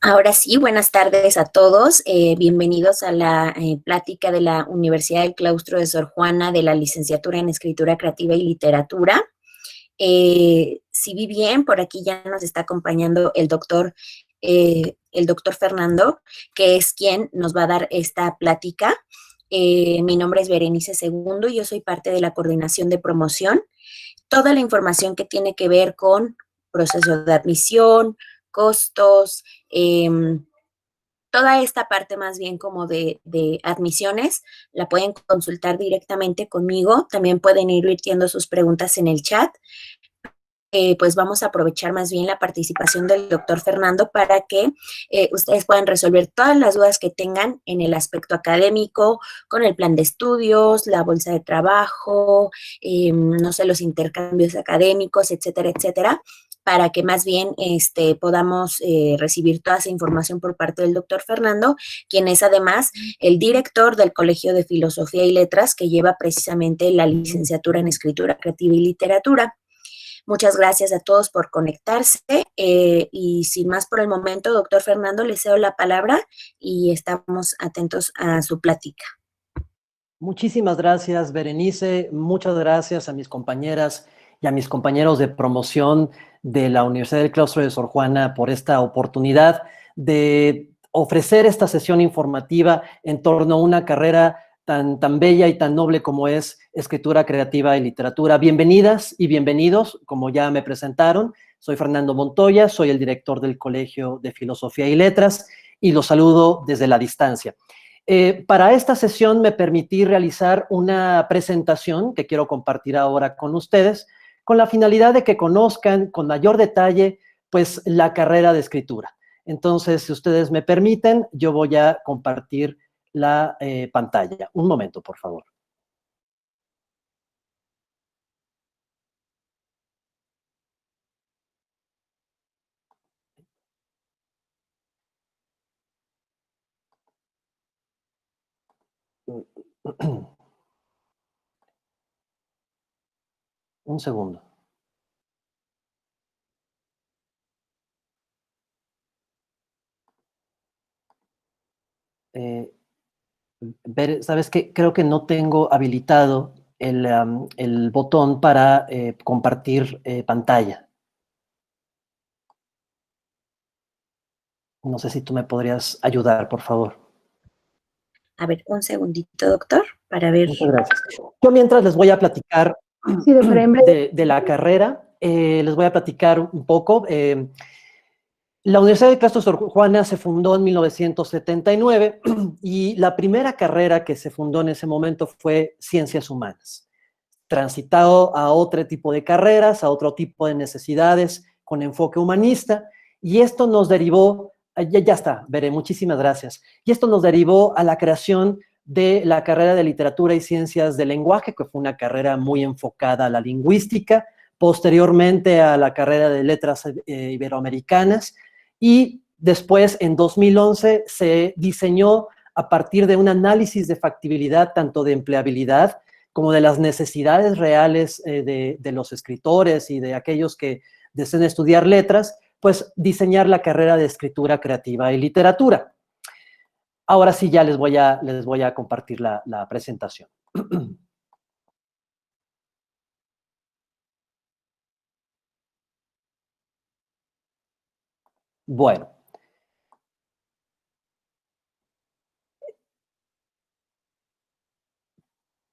Ahora sí, buenas tardes a todos. Bienvenidos a la plática de la Universidad del Claustro de Sor Juana de la licenciatura en Escritura Creativa y Literatura. Si vi bien, por aquí ya nos está acompañando el doctor Fernando, que es quien nos va a dar esta plática. Mi nombre es Berenice Segundo y yo soy parte de la coordinación de promoción. Toda la información que tiene que ver con proceso de admisión, costos, toda esta parte más bien como de admisiones, la pueden consultar directamente conmigo. También pueden ir virtiendo sus preguntas en el chat. Pues vamos a aprovechar más bien la participación del doctor Fernando para que ustedes puedan resolver todas las dudas que tengan en el aspecto académico, con el plan de estudios, la bolsa de trabajo, no sé, los intercambios académicos, etcétera, etcétera, para que más bien podamos recibir toda esa información por parte del doctor Fernando, quien es además el director del Colegio de Filosofía y Letras, que lleva precisamente la licenciatura en Escritura Creativa y Literatura. Muchas gracias a todos por conectarse y sin más por el momento, doctor Fernando, le cedo la palabra y estamos atentos a su plática. Muchísimas gracias, Berenice. Muchas gracias a mis compañeras y a mis compañeros de promoción de la Universidad del Claustro de Sor Juana por esta oportunidad de ofrecer esta sesión informativa en torno a una carrera tan bella y tan noble como es Escritura Creativa y Literatura. Bienvenidas y bienvenidos, como ya me presentaron. Soy Fernando Montoya, soy el director del Colegio de Filosofía y Letras y los saludo desde la distancia. Para esta sesión me permití realizar una presentación que quiero compartir ahora con ustedes, con la finalidad de que conozcan con mayor detalle, pues, la carrera de escritura. Entonces, si ustedes me permiten, yo voy a compartir la pantalla. Un momento, por favor. Un segundo. ¿Sabes qué? Creo que no tengo habilitado el botón para compartir pantalla. No sé si tú me podrías ayudar, por favor. A ver, un segundito, doctor, para ver. Muchas gracias. Yo mientras les voy a platicar de la carrera, les voy a platicar un poco. La Universidad de Claustro Sor Juana se fundó en 1979 y la primera carrera que se fundó en ese momento fue Ciencias Humanas, transitado a otro tipo de carreras, a otro tipo de necesidades con enfoque humanista, y esto nos derivó, ya está, Veré, muchísimas gracias, y esto nos derivó a la creación de la carrera de Literatura y Ciencias del Lenguaje, que fue una carrera muy enfocada a la lingüística, posteriormente a la carrera de Letras Iberoamericanas, y después, en 2011, se diseñó a partir de un análisis de factibilidad, tanto de empleabilidad como de las necesidades reales de los escritores y de aquellos que deseen estudiar letras, pues diseñar la carrera de Escritura Creativa y Literatura. Ahora sí ya les voy a compartir la presentación. Bueno.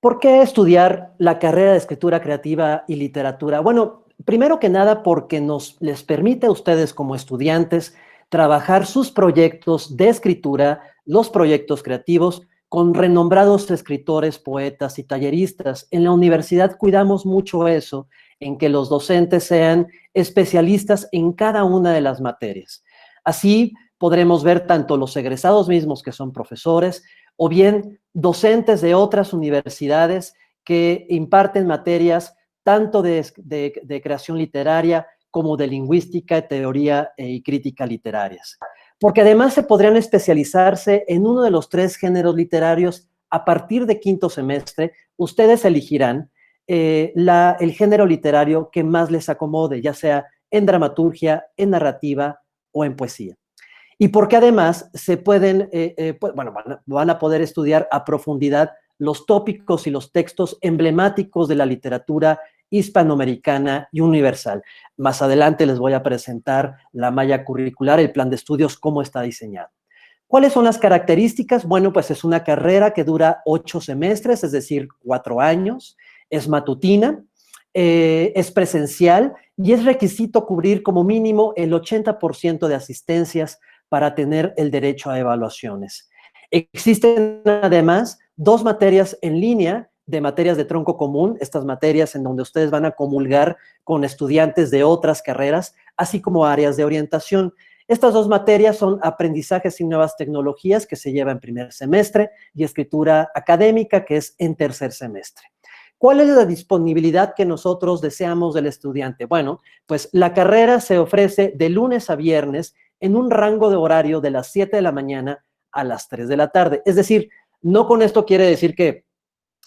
¿Por qué estudiar la carrera de Escritura Creativa y Literatura? Bueno, primero que nada porque les permite a ustedes como estudiantes trabajar sus proyectos de escritura, los proyectos creativos, con renombrados escritores, poetas y talleristas. En la universidad cuidamos mucho eso, en que los docentes sean especialistas en cada una de las materias. Así podremos ver tanto los egresados mismos, que son profesores, o bien docentes de otras universidades que imparten materias tanto de creación literaria como de lingüística, teoría y crítica literarias. Porque además se podrían especializarse en uno de los 3 géneros literarios a partir de quinto semestre. Ustedes elegirán el género literario que más les acomode, ya sea en dramaturgia, en narrativa o en poesía. y porque además se pueden, bueno, van a poder estudiar a profundidad los tópicos y los textos emblemáticos de la literatura hispanoamericana y universal. Más adelante les voy a presentar la malla curricular, el plan de estudios, cómo está diseñado. ¿Cuáles son las características? Bueno, pues es una carrera que dura 8 semestres, es decir, 4 años, es matutina, es presencial y es requisito cubrir como mínimo el 80% de asistencias para tener el derecho a evaluaciones. Existen además 2 materias en línea de materias de tronco común, estas materias en donde ustedes van a comulgar con estudiantes de otras carreras, así como áreas de orientación. Estas 2 materias son aprendizajes y nuevas tecnologías, que se lleva en primer semestre, y escritura académica, que es en tercer semestre. ¿Cuál es la disponibilidad que nosotros deseamos del estudiante? Bueno, pues la carrera se ofrece de lunes a viernes en un rango de horario de las 7 de la mañana a las 3 de la tarde. Es decir, no con esto quiere decir que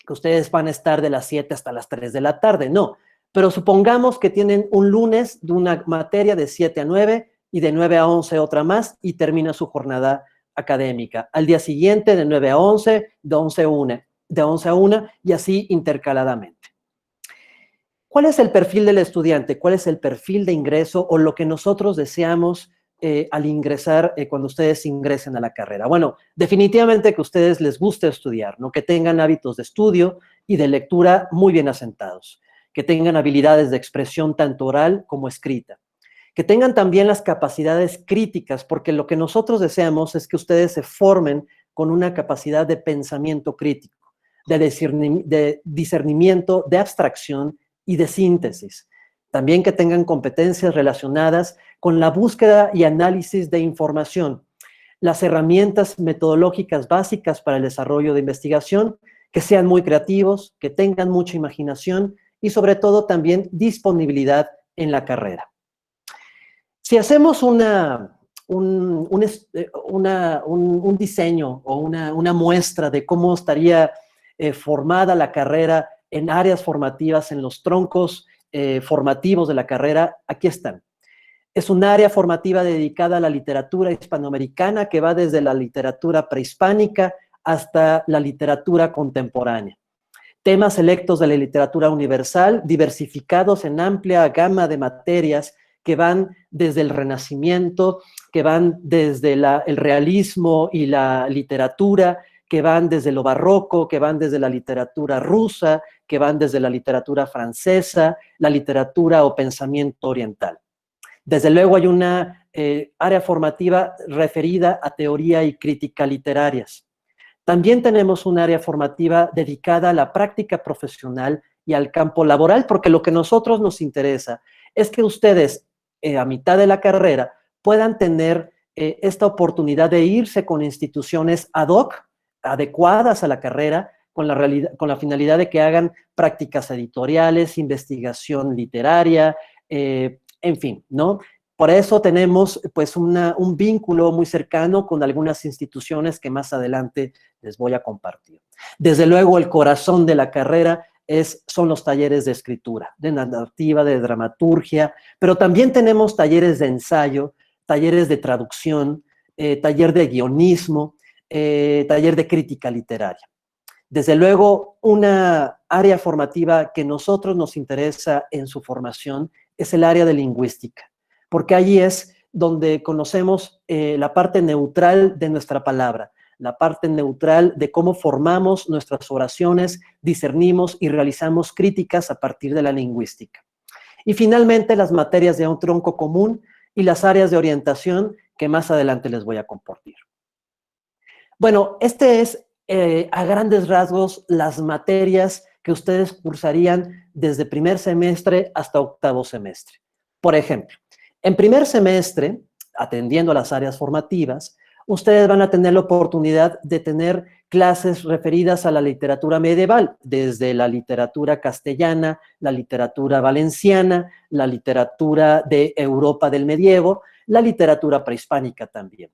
ustedes van a estar de las 7 hasta las 3 de la tarde, no. Pero supongamos que tienen un lunes de una materia de 7 a 9 y de 9 a 11 otra más y termina su jornada académica. Al día siguiente de 9 a 11, de 11 a 1 y así intercaladamente. ¿Cuál es el perfil del estudiante? ¿Cuál es el perfil de ingreso o lo que nosotros deseamos al ingresar, cuando ustedes ingresen a la carrera? Bueno, definitivamente que a ustedes les guste estudiar, ¿no? Que tengan hábitos de estudio y de lectura muy bien asentados, que tengan habilidades de expresión tanto oral como escrita, que tengan también las capacidades críticas, porque lo que nosotros deseamos es que ustedes se formen con una capacidad de pensamiento crítico, de discernimiento, de abstracción y de síntesis. También que tengan competencias relacionadas con la búsqueda y análisis de información, las herramientas metodológicas básicas para el desarrollo de investigación, que sean muy creativos, que tengan mucha imaginación y sobre todo también disponibilidad en la carrera. Si hacemos un diseño o una muestra de cómo estaría formada la carrera en áreas formativas, en los troncos formativos de la carrera, aquí están. Es un área formativa dedicada a la literatura hispanoamericana que va desde la literatura prehispánica hasta la literatura contemporánea. Temas selectos de la literatura universal, diversificados en amplia gama de materias que van desde el Renacimiento, que van desde el realismo y la literatura, que van desde lo barroco, que van desde la literatura rusa, que van desde la literatura francesa, la literatura o pensamiento oriental. Desde luego hay una área formativa referida a teoría y crítica literarias. También tenemos un área formativa dedicada a la práctica profesional y al campo laboral, porque lo que a nosotros nos interesa es que ustedes, a mitad de la carrera, puedan tener esta oportunidad de irse con instituciones ad hoc, adecuadas a la carrera, con la finalidad de que hagan prácticas editoriales, investigación literaria, en fin, ¿no? Por eso tenemos pues un vínculo muy cercano con algunas instituciones que más adelante les voy a compartir. Desde luego el corazón de la carrera son los talleres de escritura, de narrativa, de dramaturgia, pero también tenemos talleres de ensayo, talleres de traducción, taller de guionismo, taller de crítica literaria. Desde luego, una área formativa que a nosotros nos interesa en su formación es el área de lingüística, porque allí es donde conocemos la parte neutral de nuestra palabra, la parte neutral de cómo formamos nuestras oraciones, discernimos y realizamos críticas a partir de la lingüística. Y finalmente, las materias de un tronco común y las áreas de orientación que más adelante les voy a compartir. Bueno, este es a grandes rasgos las materias que ustedes cursarían desde primer semestre hasta octavo semestre. Por ejemplo, en primer semestre, atendiendo a las áreas formativas, ustedes van a tener la oportunidad de tener clases referidas a la literatura medieval, desde la literatura castellana, la literatura valenciana, la literatura de Europa del medievo, la literatura prehispánica también.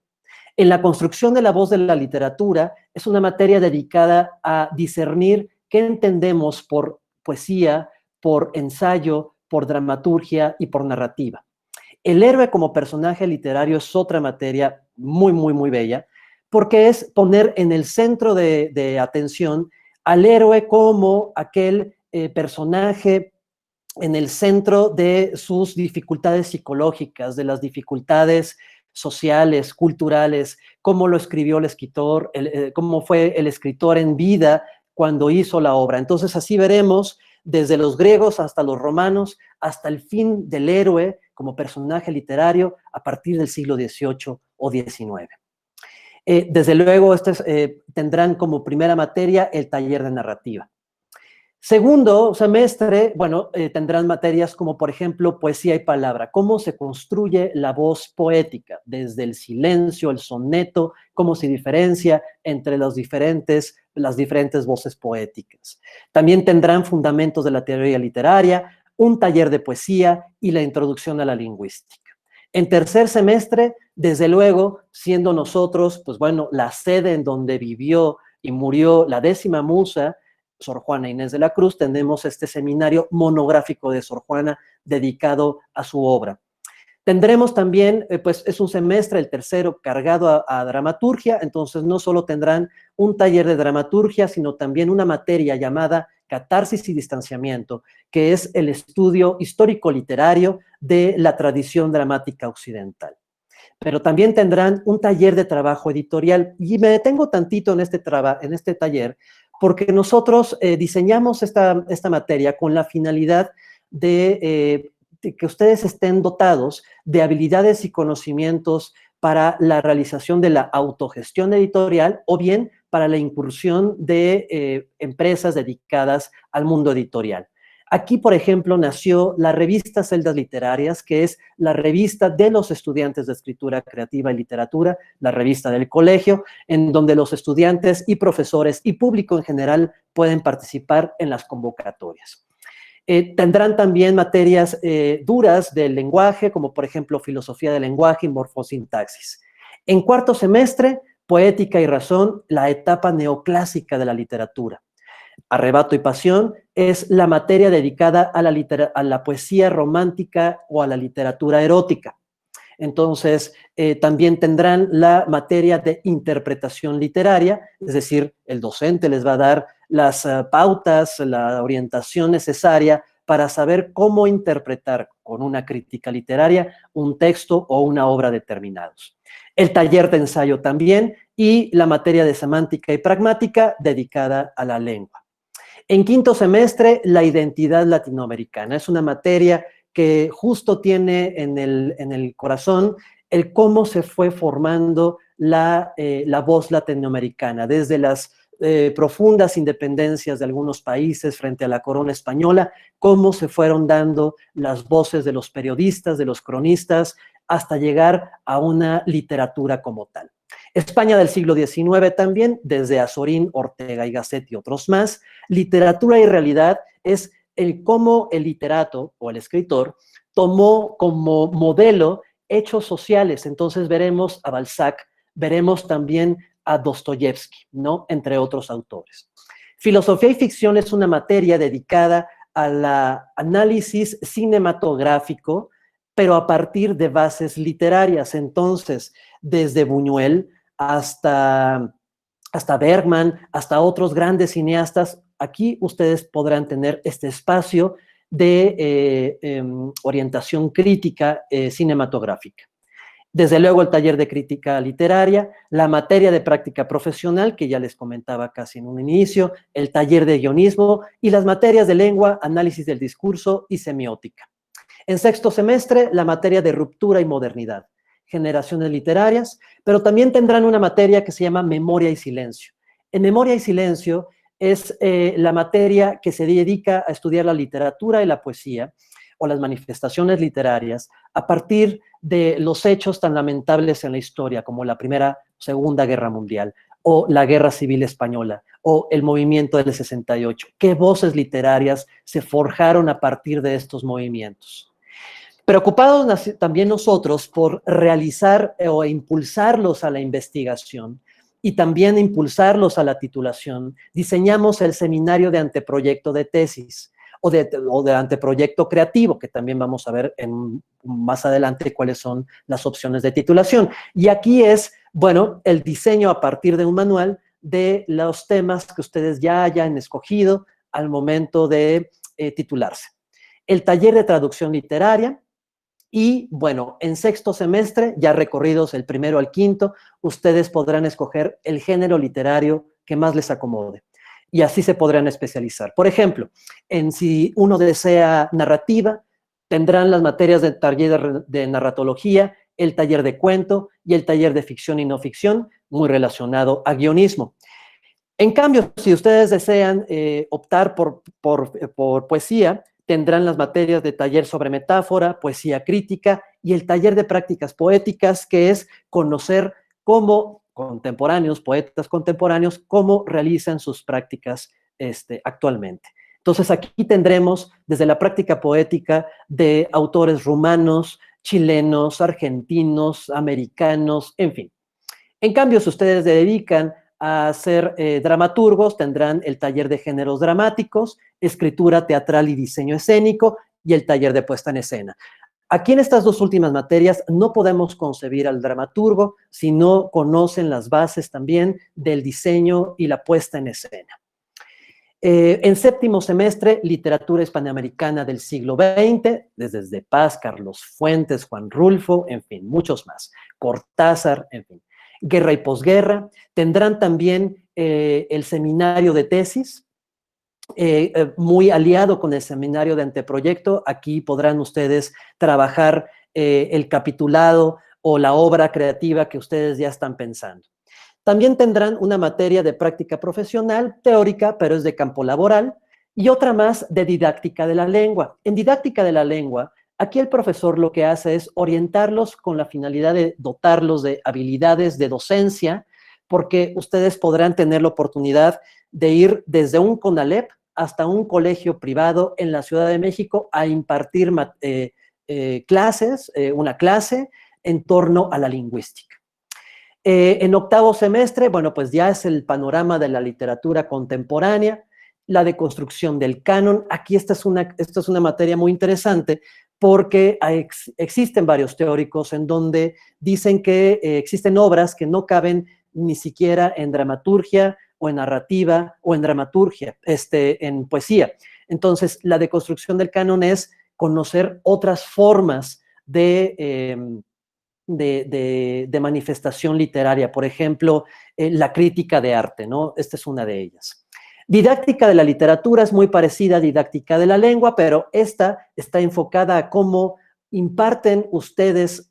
En la construcción de la voz de la literatura es una materia dedicada a discernir qué entendemos por poesía, por ensayo, por dramaturgia y por narrativa. El héroe como personaje literario es otra materia muy, muy, muy bella, porque es poner en el centro de atención al héroe como aquel personaje en el centro de sus dificultades psicológicas, de las dificultades sociales, culturales, cómo lo escribió el escritor, cómo fue el escritor en vida cuando hizo la obra. Entonces así veremos desde los griegos hasta los romanos, hasta el fin del héroe como personaje literario a partir del siglo XVIII o XIX. Desde luego, tendrán como primera materia el taller de narrativa. Segundo semestre, bueno, tendrán materias como, por ejemplo, poesía y palabra, cómo se construye la voz poética, desde el silencio, el soneto, cómo se diferencia entre las diferentes voces poéticas. También tendrán fundamentos de la teoría literaria, un taller de poesía y la introducción a la lingüística. En tercer semestre, desde luego, siendo nosotros, pues bueno, la sede en donde vivió y murió la 10ª musa, Sor Juana Inés de la Cruz, tenemos este seminario monográfico de Sor Juana dedicado a su obra. Tendremos también, pues es un semestre, el tercero, cargado a dramaturgia, entonces no solo tendrán un taller de dramaturgia, sino también una materia llamada catarsis y distanciamiento, que es el estudio histórico-literario de la tradición dramática occidental. Pero también tendrán un taller de trabajo editorial, y me detengo tantito en este taller, porque nosotros diseñamos esta materia con la finalidad de que ustedes estén dotados de habilidades y conocimientos para la realización de la autogestión editorial o bien para la incursión de empresas dedicadas al mundo editorial. Aquí, por ejemplo, nació la revista Celdas Literarias, que es la revista de los estudiantes de escritura creativa y literatura, la revista del colegio, en donde los estudiantes y profesores y público en general pueden participar en las convocatorias. Tendrán también materias duras del lenguaje, como por ejemplo filosofía del lenguaje y morfosintaxis. En cuarto semestre, poética y razón, la etapa neoclásica de la literatura. Arrebato y pasión es la materia dedicada a la poesía romántica o a la literatura erótica. Entonces, también tendrán la materia de interpretación literaria, es decir, el docente les va a dar las pautas, la orientación necesaria para saber cómo interpretar con una crítica literaria un texto o una obra determinados. El taller de ensayo también y la materia de semántica y pragmática dedicada a la lengua. En quinto semestre, la identidad latinoamericana. Es una materia que justo tiene en el corazón el cómo se fue formando la voz latinoamericana, desde las profundas independencias de algunos países frente a la corona española, cómo se fueron dando las voces de los periodistas, de los cronistas, hasta llegar a una literatura como tal. España del siglo XIX también, desde Azorín, Ortega y Gasset y otros más. Literatura y realidad es el cómo el literato o el escritor tomó como modelo hechos sociales. Entonces veremos a Balzac, veremos también a Dostoyevsky, ¿no? Entre otros autores. Filosofía y ficción es una materia dedicada al análisis cinematográfico, pero a partir de bases literarias. Entonces, desde Buñuel hasta Bergman, hasta otros grandes cineastas, aquí ustedes podrán tener este espacio de orientación crítica cinematográfica. Desde luego el taller de crítica literaria, la materia de práctica profesional, que ya les comentaba casi en un inicio, el taller de guionismo y las materias de lengua, análisis del discurso y semiótica. En sexto semestre, la materia de ruptura y modernidad, generaciones literarias, pero también tendrán una materia que se llama memoria y silencio. En memoria y silencio es la materia que se dedica a estudiar la literatura y la poesía o las manifestaciones literarias a partir de los hechos tan lamentables en la historia como la Primera o Segunda Guerra Mundial o la Guerra Civil Española o el movimiento del 68. ¿Qué voces literarias se forjaron a partir de estos movimientos? Preocupados también nosotros por realizar o impulsarlos a la investigación y también impulsarlos a la titulación, diseñamos el seminario de anteproyecto de tesis, o de anteproyecto creativo, que también vamos a ver más adelante cuáles son las opciones de titulación. Y aquí es, bueno, el diseño a partir de un manual de los temas que ustedes ya hayan escogido al momento de titularse. El taller de traducción literaria. Y bueno, en sexto semestre, ya recorridos el primero al quinto, ustedes podrán escoger el género literario que más les acomode. Y así se podrán especializar. Por ejemplo, si uno desea narrativa, tendrán las materias de taller de narratología, el taller de cuento y el taller de ficción y no ficción, muy relacionado a guionismo. En cambio, si ustedes desean optar por poesía, tendrán las materias de taller sobre metáfora, poesía crítica y el taller de prácticas poéticas, que es conocer cómo poetas contemporáneos, cómo realizan sus prácticas actualmente. Entonces, aquí tendremos desde la práctica poética de autores rumanos, chilenos, argentinos, americanos, en fin. En cambio, si ustedes se dedican a ser dramaturgos, tendrán el taller de géneros dramáticos, escritura teatral y diseño escénico y el taller de puesta en escena. Aquí en estas dos últimas materias no podemos concebir al dramaturgo si no conocen las bases también del diseño y la puesta en escena. En séptimo semestre, literatura hispanoamericana del siglo XX, desde Paz, Carlos Fuentes, Juan Rulfo, en fin, muchos más. Cortázar, en fin. Guerra y posguerra. Tendrán también el seminario de tesis, muy aliado con el seminario de anteproyecto. Aquí podrán ustedes trabajar el capitulado o la obra creativa que ustedes ya están pensando. También tendrán una materia de práctica profesional, teórica, pero es de campo laboral, y otra más de didáctica de la lengua. En didáctica de la lengua, aquí el profesor lo que hace es orientarlos con la finalidad de dotarlos de habilidades de docencia, porque ustedes podrán tener la oportunidad de ir desde un CONALEP hasta un colegio privado en la Ciudad de México a impartir clases, una clase en torno a la lingüística. En octavo semestre, bueno, pues ya es el panorama de la literatura contemporánea, la deconstrucción del canon. Aquí esta es una materia muy interesante porque existen varios teóricos en donde dicen que existen obras que no caben ni siquiera en dramaturgia o en narrativa o en dramaturgia, en poesía. Entonces, la deconstrucción del canon es conocer otras formas de manifestación literaria, por ejemplo, la crítica de arte, ¿no? Esta es una de ellas. Didáctica de la literatura es muy parecida a didáctica de la lengua, pero esta está enfocada a cómo imparten ustedes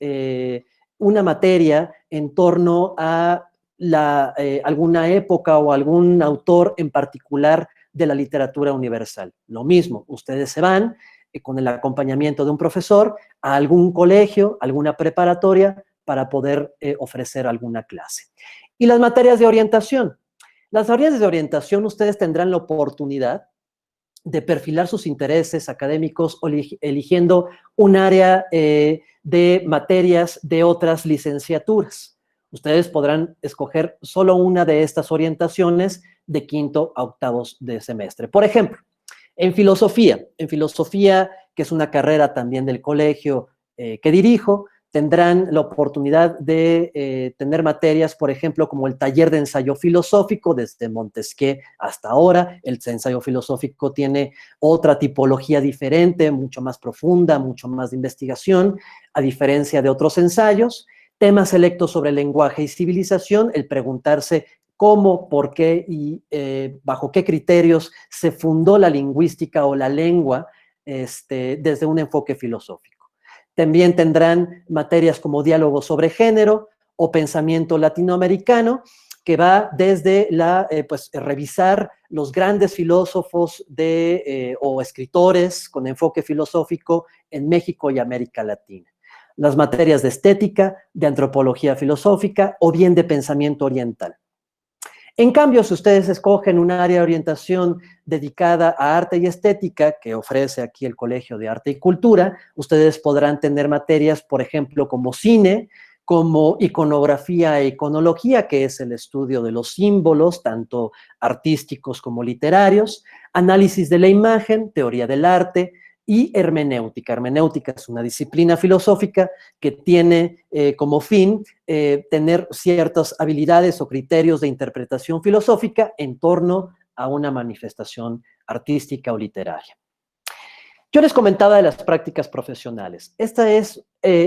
una materia en torno a alguna época o algún autor en particular de la literatura universal. Lo mismo, ustedes se van con el acompañamiento de un profesor a algún colegio, alguna preparatoria, para poder ofrecer alguna clase. Y las materias de orientación. Las materias de orientación, ustedes tendrán la oportunidad de perfilar sus intereses académicos eligiendo un área de materias de otras licenciaturas. Ustedes podrán escoger solo una de estas orientaciones de quinto a octavos de semestre. Por ejemplo, en filosofía, que es una carrera también del colegio que dirijo, tendrán la oportunidad de tener materias, por ejemplo, como el taller de ensayo filosófico, desde Montesquieu hasta ahora. El ensayo filosófico tiene otra tipología diferente, mucho más profunda, mucho más de investigación, a diferencia de otros ensayos. Temas selectos sobre lenguaje y civilización, el preguntarse cómo, por qué y bajo qué criterios se fundó la lingüística o la lengua desde un enfoque filosófico. También tendrán materias como diálogo sobre género o pensamiento latinoamericano, que va desde revisar los grandes filósofos o escritores con enfoque filosófico en México y América Latina. Las materias de estética, de antropología filosófica o bien de pensamiento oriental. En cambio, si ustedes escogen un área de orientación dedicada a arte y estética, que ofrece aquí el Colegio de Arte y Cultura, ustedes podrán tener materias, por ejemplo, como cine, como iconografía e iconología, que es el estudio de los símbolos, tanto artísticos como literarios, análisis de la imagen, teoría del arte y hermenéutica. Hermenéutica es una disciplina filosófica que tiene como fin tener ciertas habilidades o criterios de interpretación filosófica en torno a una manifestación artística o literaria. Yo les comentaba de las prácticas profesionales. Esta es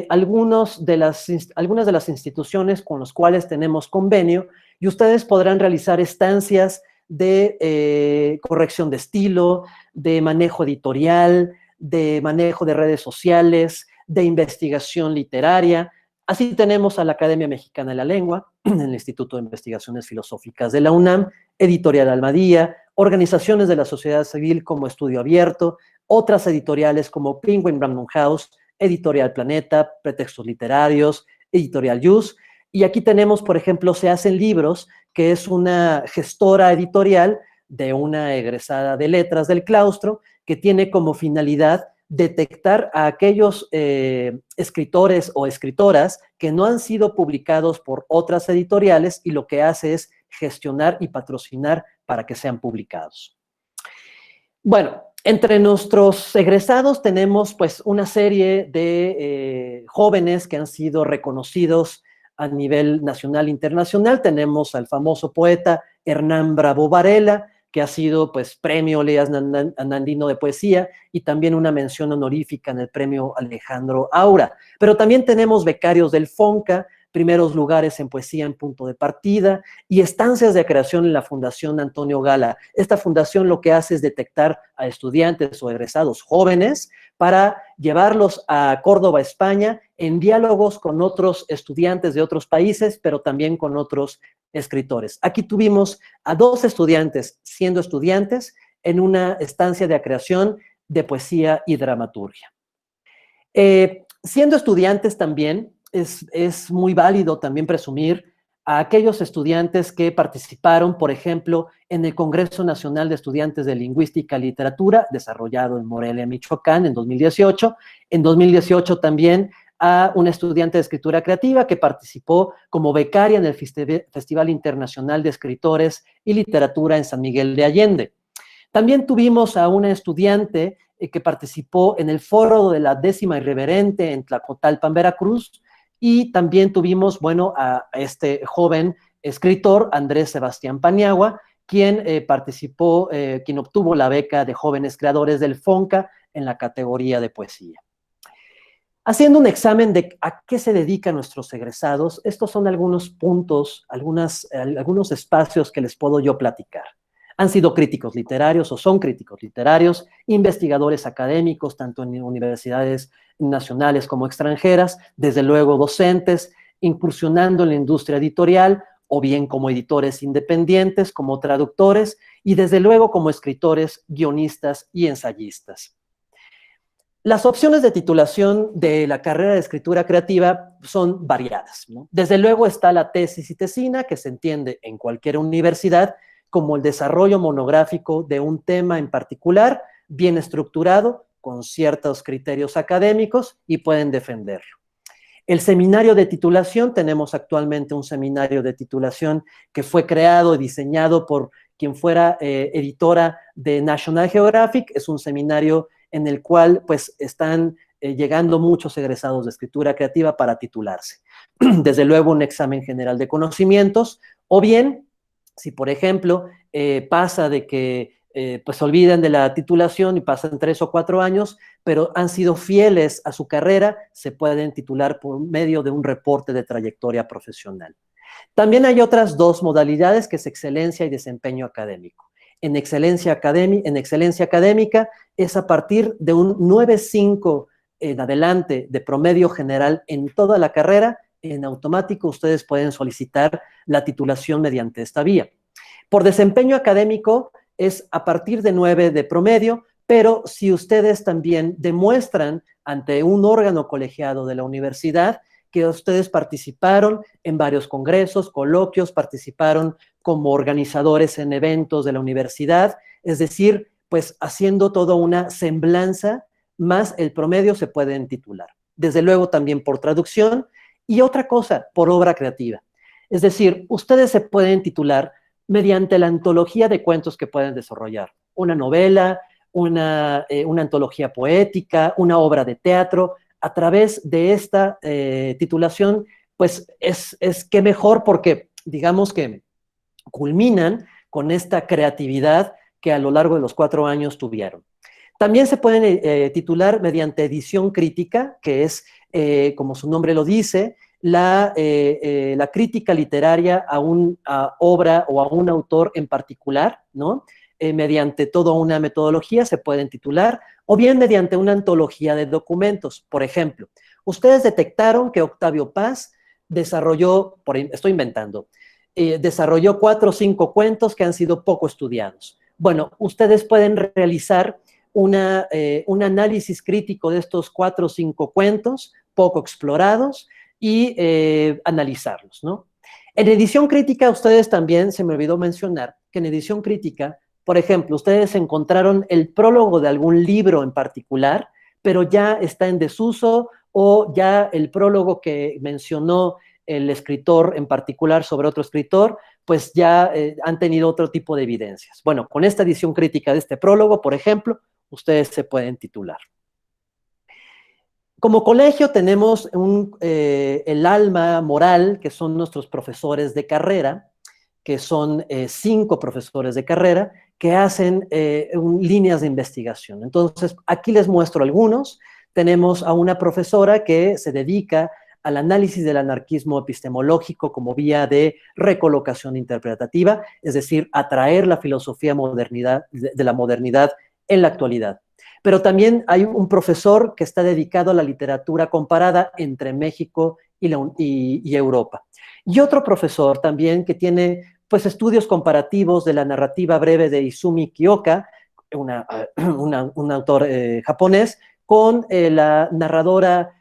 algunas de las instituciones con las cuales tenemos convenio y ustedes podrán realizar estancias de corrección de estilo, de manejo editorial, de manejo de redes sociales, de investigación literaria. Así tenemos a la Academia Mexicana de la Lengua, el Instituto de Investigaciones Filosóficas de la UNAM, Editorial Almadía, organizaciones de la sociedad civil como Estudio Abierto, otras editoriales como Penguin Random House, Editorial Planeta, Pretextos Literarios, Editorial Yus. Y aquí tenemos, por ejemplo, Se Hacen Libros, que es una gestora editorial de una egresada de letras del claustro, que tiene como finalidad detectar a aquellos escritores o escritoras que no han sido publicados por otras editoriales y lo que hace es gestionar y patrocinar para que sean publicados. Bueno, entre nuestros egresados tenemos pues una serie de jóvenes que han sido reconocidos a nivel nacional e internacional. Tenemos al famoso poeta Hernán Bravo Varela, que ha sido pues premio Leas Nandino de poesía y también una mención honorífica en el premio Alejandro Aura. Pero también tenemos becarios del FONCA, primeros lugares en poesía en punto de partida y estancias de creación en la Fundación Antonio Gala. Esta fundación lo que hace es detectar a estudiantes o egresados jóvenes para llevarlos a Córdoba, España, en diálogos con otros estudiantes de otros países, pero también con otros escritores. Aquí tuvimos a 2 estudiantes siendo estudiantes en una estancia de creación de poesía y dramaturgia. Siendo estudiantes también, es muy válido también presumir a aquellos estudiantes que participaron, por ejemplo, en el Congreso Nacional de Estudiantes de Lingüística y Literatura, desarrollado en Morelia, Michoacán, en 2018. En 2018 también a una estudiante de escritura creativa que participó como becaria en el Festival Internacional de Escritores y Literatura en San Miguel de Allende. También tuvimos a una estudiante que participó en el foro de la 10ª Irreverente en Tlacotalpan, Veracruz, y también tuvimos, bueno, a este joven escritor, Andrés Sebastián Paniagua, quien participó, quien obtuvo la beca de jóvenes creadores del FONCA en la categoría de poesía. Haciendo un examen de a qué se dedican nuestros egresados, estos son algunos puntos, algunos espacios que les puedo yo platicar. Han sido críticos literarios o son críticos literarios, investigadores académicos, tanto en universidades nacionales como extranjeras, desde luego docentes, incursionando en la industria editorial, o bien como editores independientes, como traductores, y desde luego como escritores, guionistas y ensayistas. Las opciones de titulación de la carrera de escritura creativa son variadas, ¿no? Desde luego está la tesis y tesina, que se entiende en cualquier universidad como el desarrollo monográfico de un tema en particular, bien estructurado, con ciertos criterios académicos y pueden defenderlo. El seminario de titulación, tenemos actualmente un seminario de titulación que fue creado y diseñado por quien fuera editora de National Geographic. Es un seminario en el cual pues están llegando muchos egresados de escritura creativa para titularse. Desde luego un examen general de conocimientos, o bien, si por ejemplo pasa de que pues se olvidan de la titulación y pasan 3 o 4 años, pero han sido fieles a su carrera, se pueden titular por medio de un reporte de trayectoria profesional. También hay otras 2 modalidades, que es excelencia y desempeño académico. En excelencia académica es a partir de un 9.5 en adelante de promedio general en toda la carrera, en automático ustedes pueden solicitar la titulación mediante esta vía. Por desempeño académico es a partir de 9 de promedio, pero si ustedes también demuestran ante un órgano colegiado de la universidad que ustedes participaron en varios congresos, coloquios, participaron como organizadores en eventos de la universidad, es decir, pues haciendo toda una semblanza, más el promedio se pueden titular. Desde luego también por traducción, Y otra cosa, por obra creativa. Es decir, ustedes se pueden titular mediante la antología de cuentos que pueden desarrollar. Una novela, una antología poética, una obra de teatro. A través de esta titulación, pues es que mejor porque digamos que culminan con esta creatividad que a lo largo de los 4 años tuvieron. También se pueden titular mediante edición crítica, que es, como su nombre lo dice, la crítica literaria a una obra o a un autor en particular, ¿no? Mediante toda una metodología se pueden titular, o bien mediante una antología de documentos. Por ejemplo, ustedes detectaron que Octavio Paz desarrolló, estoy inventando, desarrolló 4 o 5 cuentos que han sido poco estudiados. Bueno, ustedes pueden realizar un análisis crítico de estos 4 o 5 cuentos poco explorados y analizarlos, ¿no? En edición crítica, ustedes también, se me olvidó mencionar, que en edición crítica, por ejemplo, ustedes encontraron el prólogo de algún libro en particular, pero ya está en desuso, o ya el prólogo que mencionó el escritor en particular sobre otro escritor, pues ya han tenido otro tipo de evidencias. Bueno, con esta edición crítica de este prólogo, por ejemplo, ustedes se pueden titular. Como colegio tenemos el alma moral, que son nuestros profesores de carrera, que son 5 profesores de carrera, que hacen líneas de investigación. Entonces, aquí les muestro algunos. Tenemos a una profesora que se dedica al análisis del anarquismo epistemológico como vía de recolocación interpretativa, es decir, atraer la filosofía de la modernidad en la actualidad. Pero también hay un profesor que está dedicado a la literatura comparada entre México y Europa. Y otro profesor también que tiene pues, estudios comparativos de la narrativa breve de Izumi Kioka, un autor japonés, con la narradora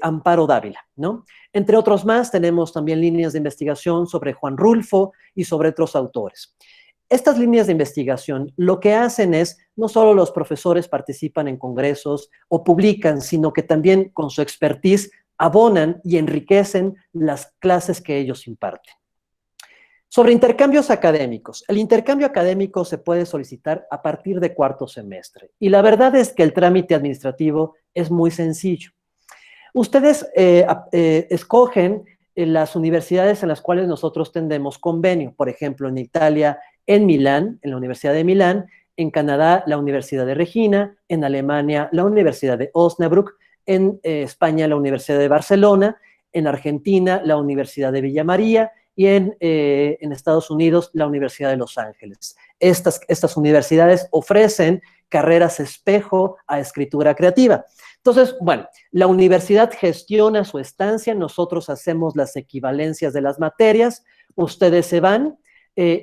Amparo Dávila, ¿no? Entre otros más, tenemos también líneas de investigación sobre Juan Rulfo y sobre otros autores. Estas líneas de investigación lo que hacen es, no solo los profesores participan en congresos o publican, sino que también con su expertise abonan y enriquecen las clases que ellos imparten. Sobre intercambios académicos. El intercambio académico se puede solicitar a partir de 4º semestre. Y la verdad es que el trámite administrativo es muy sencillo. Ustedes escogen las universidades en las cuales nosotros tendemos convenio. Por ejemplo, en Italia, en Milán, en la Universidad de Milán, en Canadá, la Universidad de Regina, en Alemania, la Universidad de Osnabrück, en España, la Universidad de Barcelona, en Argentina, la Universidad de Villa María, y en Estados Unidos, la Universidad de Los Ángeles. Estas universidades ofrecen carreras espejo a escritura creativa. Entonces, bueno, la universidad gestiona su estancia, nosotros hacemos las equivalencias de las materias, ustedes se van,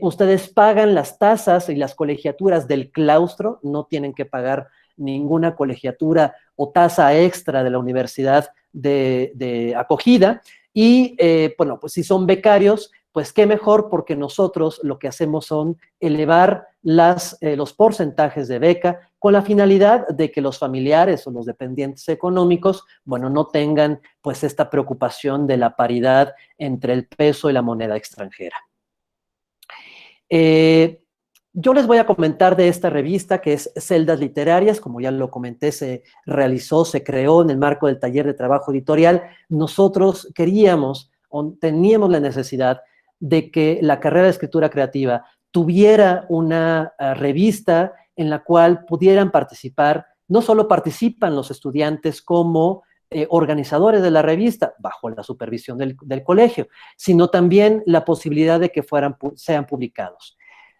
ustedes pagan las tasas y las colegiaturas del claustro, no tienen que pagar ninguna colegiatura o tasa extra de la universidad de acogida, y bueno, pues si son becarios, pues qué mejor, porque nosotros lo que hacemos son elevar los porcentajes de beca con la finalidad de que los familiares o los dependientes económicos, bueno, no tengan pues esta preocupación de la paridad entre el peso y la moneda extranjera. Yo les voy a comentar de esta revista que es Celdas Literarias, como ya lo comenté, se creó en el marco del taller de trabajo editorial. Nosotros queríamos o teníamos la necesidad de que la carrera de escritura creativa tuviera una revista en la cual pudieran participar, no solo participan los estudiantes como organizadores de la revista, bajo la supervisión del colegio, sino también la posibilidad de que sean publicados.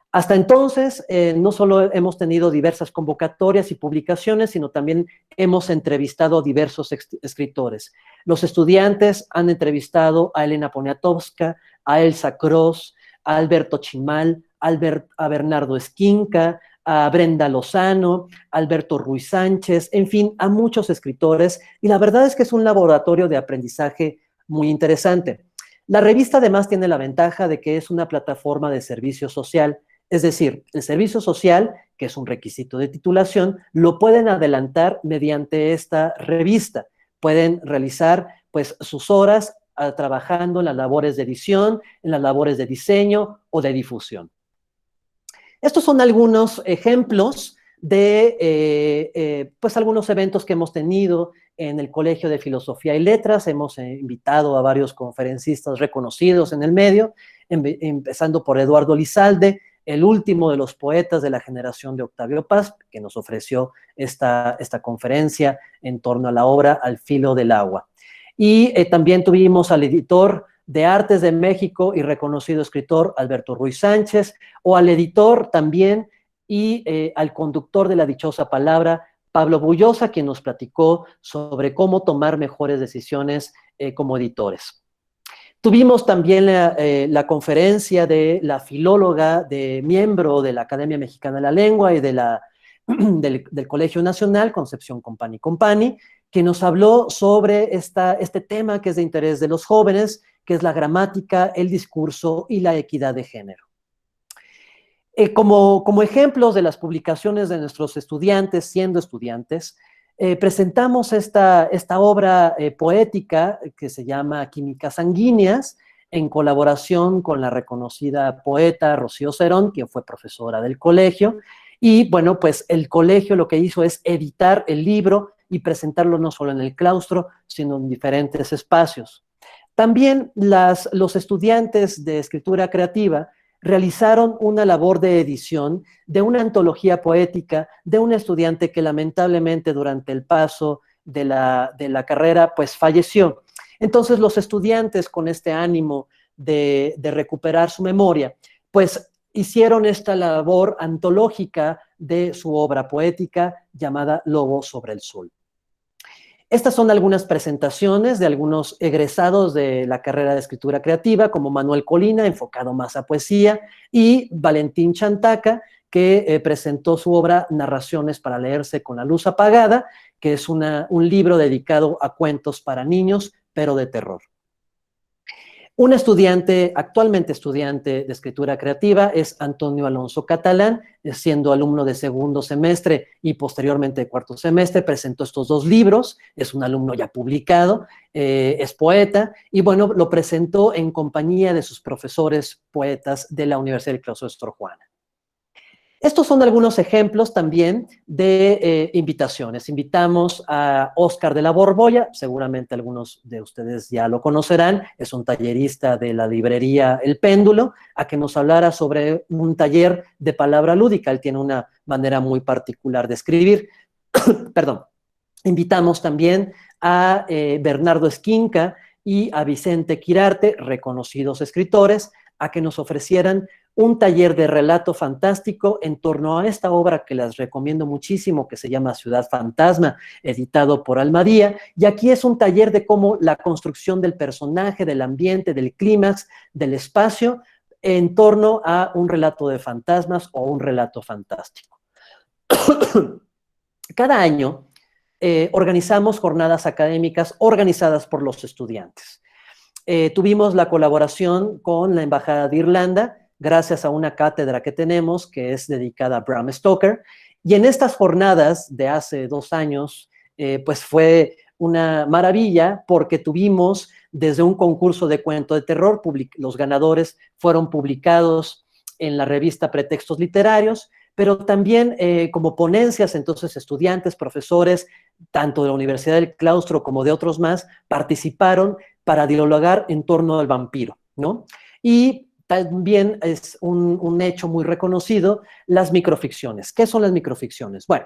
Hasta entonces, no solo hemos tenido diversas convocatorias y publicaciones, sino también hemos entrevistado a diversos escritores. Los estudiantes han entrevistado a Elena Poniatowska, a Elsa Cross, a Alberto Chimal, a Bernardo Esquinca, a Brenda Lozano, a Alberto Ruiz Sánchez, en fin, a muchos escritores, y la verdad es que es un laboratorio de aprendizaje muy interesante. La revista además tiene la ventaja de que es una plataforma de servicio social. Es decir, el servicio social, que es un requisito de titulación, lo pueden adelantar mediante esta revista. Pueden realizar pues, sus horas trabajando en las labores de edición, en las labores de diseño o de difusión. Estos son algunos ejemplos de pues algunos eventos que hemos tenido en el Colegio de Filosofía y Letras. Hemos invitado a varios conferencistas reconocidos en el medio, empezando por Eduardo Lizalde, el último de los poetas de la generación de Octavio Paz, que nos ofreció esta conferencia en torno a la obra Al filo del agua. Y también tuvimos al editor de Artes de México y reconocido escritor Alberto Ruiz Sánchez, o al editor también y al conductor de La Dichosa Palabra, Pablo Bullosa, quien nos platicó sobre cómo tomar mejores decisiones como editores. Tuvimos también la conferencia de la filóloga, miembro de la Academia Mexicana de la Lengua y del Colegio Nacional, Concepción Company, que nos habló sobre este tema que es de interés de los jóvenes, que es la gramática, el discurso y la equidad de género. Como ejemplos de las publicaciones de nuestros estudiantes, siendo estudiantes, presentamos esta obra poética que se llama Químicas Sanguíneas, en colaboración con la reconocida poeta Rocío Cerón, quien fue profesora del colegio, y bueno, pues el colegio lo que hizo es editar el libro y presentarlo no solo en el claustro, sino en diferentes espacios. También los estudiantes de escritura creativa realizaron una labor de edición de una antología poética de un estudiante que lamentablemente durante el paso de la carrera pues falleció. Entonces los estudiantes, con este ánimo de recuperar su memoria, pues hicieron esta labor antológica de su obra poética llamada Lobo sobre el Sol. Estas son algunas presentaciones de algunos egresados de la carrera de escritura creativa, como Manuel Colina, enfocado más a poesía, y Valentín Chantaca, que presentó su obra Narraciones para leerse con la luz apagada, que es un libro dedicado a cuentos para niños, pero de terror. Un estudiante, actualmente estudiante de escritura creativa, es Antonio Alonso Catalán, siendo alumno de segundo semestre y posteriormente de cuarto semestre, presentó estos dos libros, es un alumno ya publicado, es poeta, y bueno, lo presentó en compañía de sus profesores poetas de la Universidad del Claustro de Sor Juana. Estos son algunos ejemplos también de invitaciones. Invitamos a Óscar de la Borbolla, seguramente algunos de ustedes ya lo conocerán, es un tallerista de la librería El Péndulo, a que nos hablara sobre un taller de palabra lúdica. Él tiene una manera muy particular de escribir. Perdón. Invitamos también a Bernardo Esquinca y a Vicente Quirarte, reconocidos escritores, a que nos ofrecieran un taller de relato fantástico en torno a esta obra que les recomiendo muchísimo, que se llama Ciudad Fantasma, editado por Almadía, y aquí es un taller de cómo la construcción del personaje, del ambiente, del clímax, del espacio, en torno a un relato de fantasmas o un relato fantástico. Cada año organizamos jornadas académicas organizadas por los estudiantes. Tuvimos la colaboración con la Embajada de Irlanda, gracias a una cátedra que tenemos que es dedicada a Bram Stoker, y en estas jornadas de hace 2 años, pues fue una maravilla porque tuvimos desde un concurso de cuento de terror, los ganadores fueron publicados en la revista Pretextos Literarios, pero también como ponencias, entonces estudiantes, profesores, tanto de la Universidad del Claustro como de otros más, participaron para dialogar en torno al vampiro, ¿no? Y también es un hecho muy reconocido, las microficciones. ¿Qué son las microficciones? Bueno,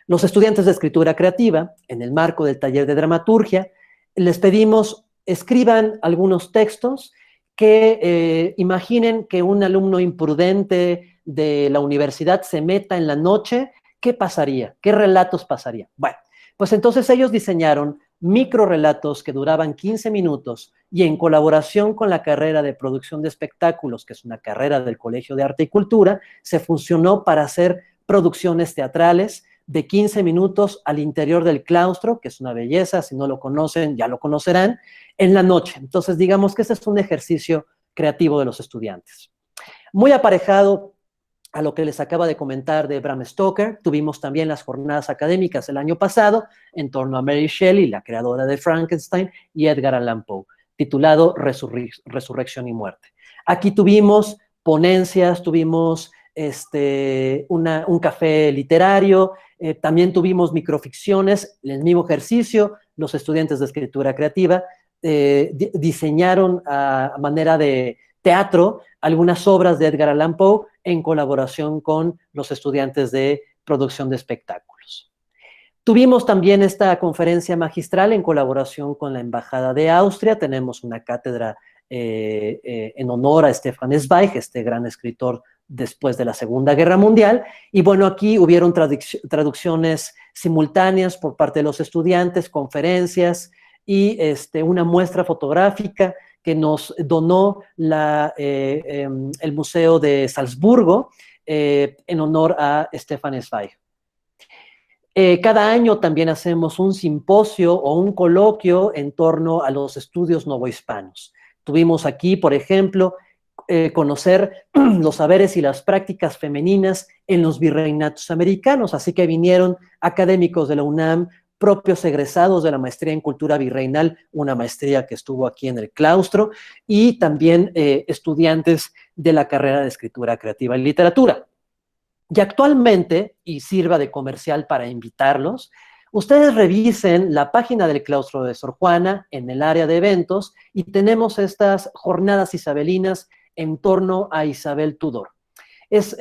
los estudiantes de escritura creativa, en el marco del taller de dramaturgia, les pedimos escriban algunos textos que imaginen que un alumno imprudente de la universidad se meta en la noche, ¿qué pasaría? ¿Qué relatos pasaría? Bueno, pues entonces ellos diseñaron microrelatos que duraban 15 minutos y en colaboración con la carrera de producción de espectáculos, que es una carrera del Colegio de Arte y Cultura, se funcionó para hacer producciones teatrales de 15 minutos al interior del claustro, que es una belleza, si no lo conocen, ya lo conocerán, en la noche. Entonces, digamos que ese es un ejercicio creativo de los estudiantes. Muy aparejado a lo que les acaba de comentar de Bram Stoker, tuvimos también las jornadas académicas el año pasado en torno a Mary Shelley, la creadora de Frankenstein, y Edgar Allan Poe. titulado Resurrección y Muerte. Aquí tuvimos ponencias, tuvimos un café literario, también tuvimos microficciones, el mismo ejercicio, los estudiantes de escritura creativa diseñaron a manera de teatro algunas obras de Edgar Allan Poe en colaboración con los estudiantes de producción de espectáculos. Tuvimos también esta conferencia magistral en colaboración con la Embajada de Austria. Tenemos una cátedra en honor a Stefan Zweig, este gran escritor después de la Segunda Guerra Mundial. Y bueno, aquí hubieron traducciones simultáneas por parte de los estudiantes, conferencias y una muestra fotográfica que nos donó el Museo de Salzburgo en honor a Stefan Zweig. Cada año también hacemos un simposio o un coloquio en torno a los estudios novohispanos. Tuvimos aquí, por ejemplo, conocer los saberes y las prácticas femeninas en los virreinatos americanos, así que vinieron académicos de la UNAM, propios egresados de la maestría en cultura virreinal, una maestría que estuvo aquí en el claustro, y también estudiantes de la carrera de escritura creativa y literatura. Y actualmente, y sirva de comercial para invitarlos, ustedes revisen la página del claustro de Sor Juana en el área de eventos y tenemos estas jornadas isabelinas en torno a Isabel Tudor. Es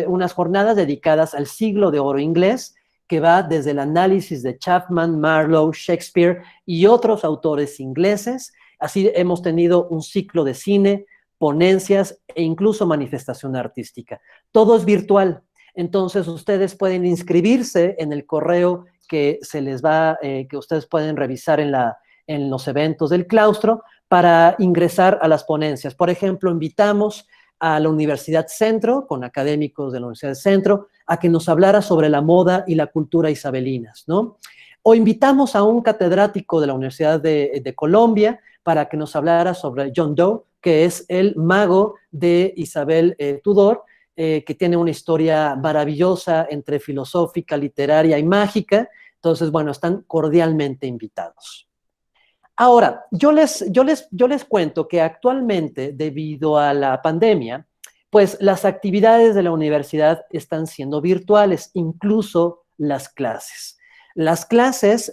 unas jornadas dedicadas al siglo de oro inglés que va desde el análisis de Chapman, Marlowe, Shakespeare y otros autores ingleses. Así hemos tenido un ciclo de cine, ponencias e incluso manifestación artística. Todo es virtual, entonces ustedes pueden inscribirse en el correo que se les va, que ustedes pueden revisar en los eventos del claustro para ingresar a las ponencias. Por ejemplo, invitamos a la Universidad Centro, con académicos de la Universidad Centro, a que nos hablara sobre la moda y la cultura isabelinas, ¿no? O invitamos a un catedrático de la Universidad de Colombia para que nos hablara sobre John Doe, que es el mago de Isabel Tudor, que tiene una historia maravillosa entre filosófica, literaria y mágica. Entonces, bueno, están cordialmente invitados. Ahora, yo les cuento que actualmente, debido a la pandemia, pues las actividades de la universidad están siendo virtuales, incluso las clases. Las clases,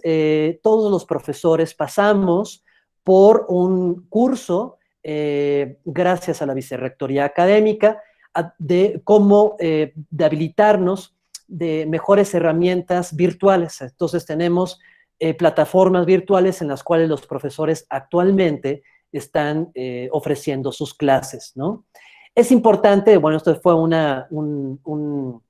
todos los profesores pasamos por un curso, gracias a la Vicerrectoría Académica, de cómo de habilitarnos de mejores herramientas virtuales. Entonces tenemos plataformas virtuales en las cuales los profesores actualmente están ofreciendo sus clases, ¿no? Es importante, bueno, esto fue un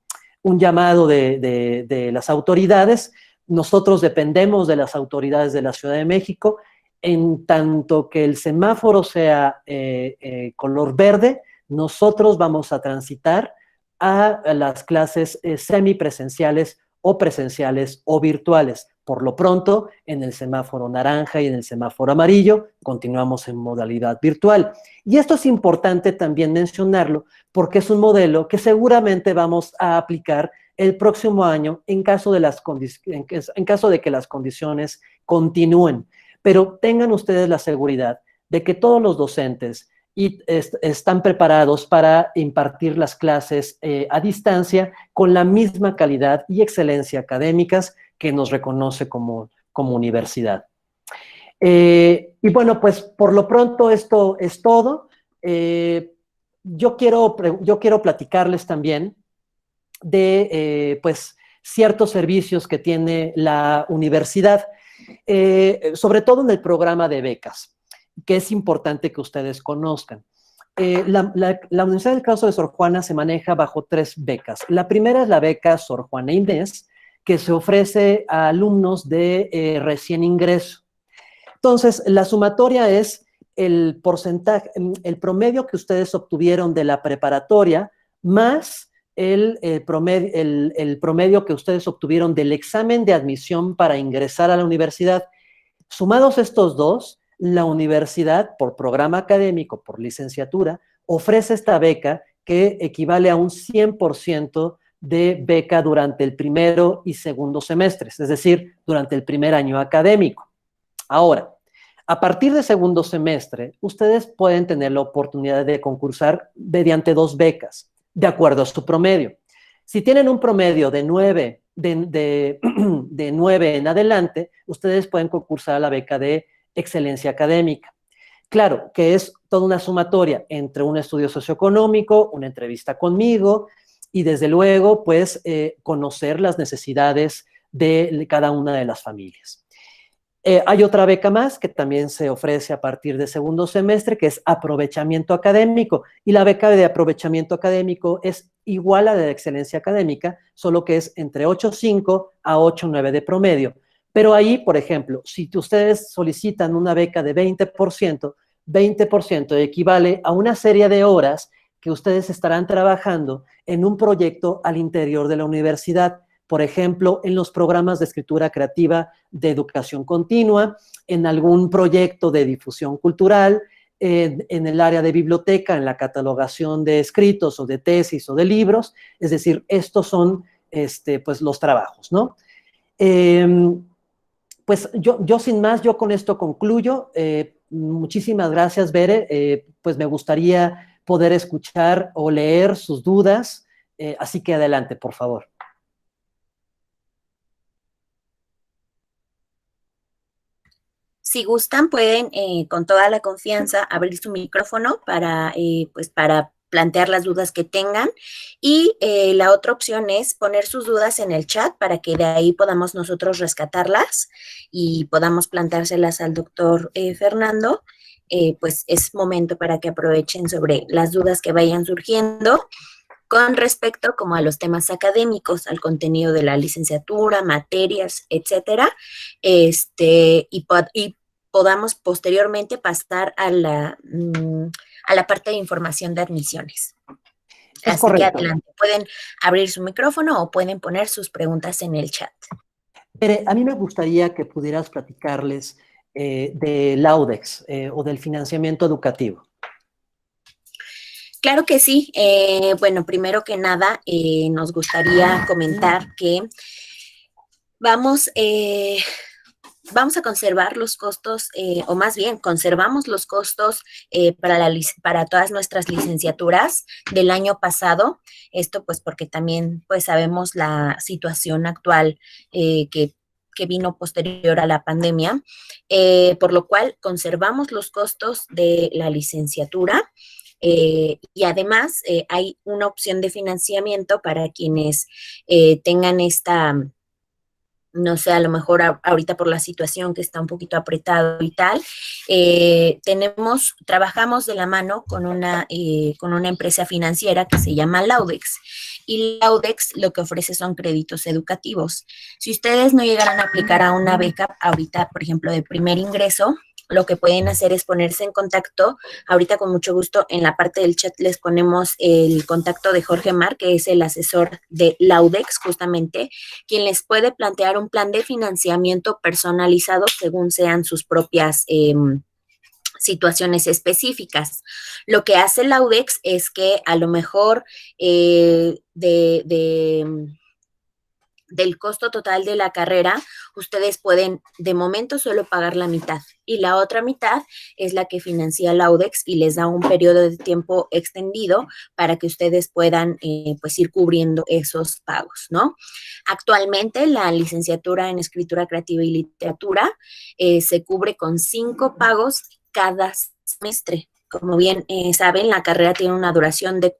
llamado de las autoridades. Nosotros dependemos de las autoridades de la Ciudad de México, en tanto que el semáforo sea color verde, nosotros vamos a transitar a las clases semipresenciales o presenciales o virtuales. Por lo pronto, en el semáforo naranja y en el semáforo amarillo, continuamos en modalidad virtual. Y esto es importante también mencionarlo porque es un modelo que seguramente vamos a aplicar el próximo año en caso de que las condiciones continúen. Pero tengan ustedes la seguridad de que todos los docentes están preparados para impartir las clases a distancia con la misma calidad y excelencia académicas que nos reconoce como universidad. Y bueno, pues por lo pronto esto es todo. Yo quiero platicarles también de pues ciertos servicios que tiene la universidad, sobre todo en el programa de becas, que es importante que ustedes conozcan. La Universidad del Claustro de Sor Juana se maneja bajo 3 becas. La primera es la beca Sor Juana Inés, que se ofrece a alumnos de recién ingreso. Entonces, la sumatoria es el porcentaje, el promedio que ustedes obtuvieron de la preparatoria, más el promedio que ustedes obtuvieron del examen de admisión para ingresar a la universidad. Sumados estos dos, la universidad, por programa académico, por licenciatura, ofrece esta beca que equivale a un 100% de beca durante el primero y segundo semestres, es decir, durante el primer año académico. Ahora, A partir de segundo semestre, ustedes pueden tener la oportunidad de concursar mediante 2 becas, de acuerdo a su promedio. Si tienen un promedio de 9, de 9 en adelante, ustedes pueden concursar a la beca de excelencia académica. Claro, que es toda una sumatoria entre un estudio socioeconómico, una entrevista conmigo y desde luego, pues, conocer las necesidades de cada una de las familias. Hay otra beca más que también se ofrece a partir de segundo semestre, que es aprovechamiento académico. Y la beca de aprovechamiento académico es igual a la de excelencia académica, solo que es entre 8.5 a 8.9 de promedio. Pero ahí, por ejemplo, si ustedes solicitan una beca de 20% equivale a una serie de horas que ustedes estarán trabajando en un proyecto al interior de la universidad. Por ejemplo, en los programas de escritura creativa de educación continua, en algún proyecto de difusión cultural, en el área de biblioteca, en la catalogación de escritos o de tesis o de libros. Es decir, estos son pues, los trabajos, ¿no? Pues yo sin más, yo con esto concluyo. Muchísimas gracias, Bere. Pues me gustaría poder escuchar o leer sus dudas. Así que adelante, por favor. Si gustan, pueden con toda la confianza abrir su micrófono pues para plantear las dudas que tengan. Y la otra opción es poner sus dudas en el chat para que de ahí podamos nosotros rescatarlas y podamos planteárselas al doctor Fernando. Pues es momento para que aprovechen sobre las dudas que vayan surgiendo con respecto como a los temas académicos, al contenido de la licenciatura, materias, etcétera, y podamos posteriormente pasar a la parte de información de admisiones. Es Así que correcto. adelante, pueden abrir su micrófono o pueden poner sus preguntas en el chat. Bere, a mí me gustaría que pudieras platicarles de Laudex o del financiamiento educativo. Claro que sí. Bueno, primero que nada, nos gustaría comentar que vamos a conservar los costos, o más bien, conservamos los costos para todas nuestras licenciaturas del año pasado. Esto pues porque también pues sabemos la situación actual que vino posterior a la pandemia, por lo cual conservamos los costos de la licenciatura. Y además hay una opción de financiamiento para quienes tengan esta, no sé, a lo mejor ahorita por la situación que está un poquito apretado y tal, trabajamos de la mano con una empresa financiera que se llama Laudex. Y Laudex lo que ofrece son créditos educativos. Si ustedes no llegaran a aplicar a una beca ahorita, por ejemplo, de primer ingreso, lo que pueden hacer es ponerse en contacto. Ahorita con mucho gusto en la parte del chat les ponemos el contacto de Jorge Mar, que es el asesor de Laudex justamente, quien les puede plantear un plan de financiamiento personalizado según sean sus propias situaciones específicas. Lo que hace Laudex es que a lo mejor del costo total de la carrera, ustedes pueden de momento solo pagar la mitad y la otra mitad es la que financia Laudex y les da un periodo de tiempo extendido para que ustedes puedan pues ir cubriendo esos pagos, ¿no? Actualmente la licenciatura en Escritura Creativa y Literatura se cubre con 5 pagos cada semestre. Como bien saben, la carrera tiene una duración de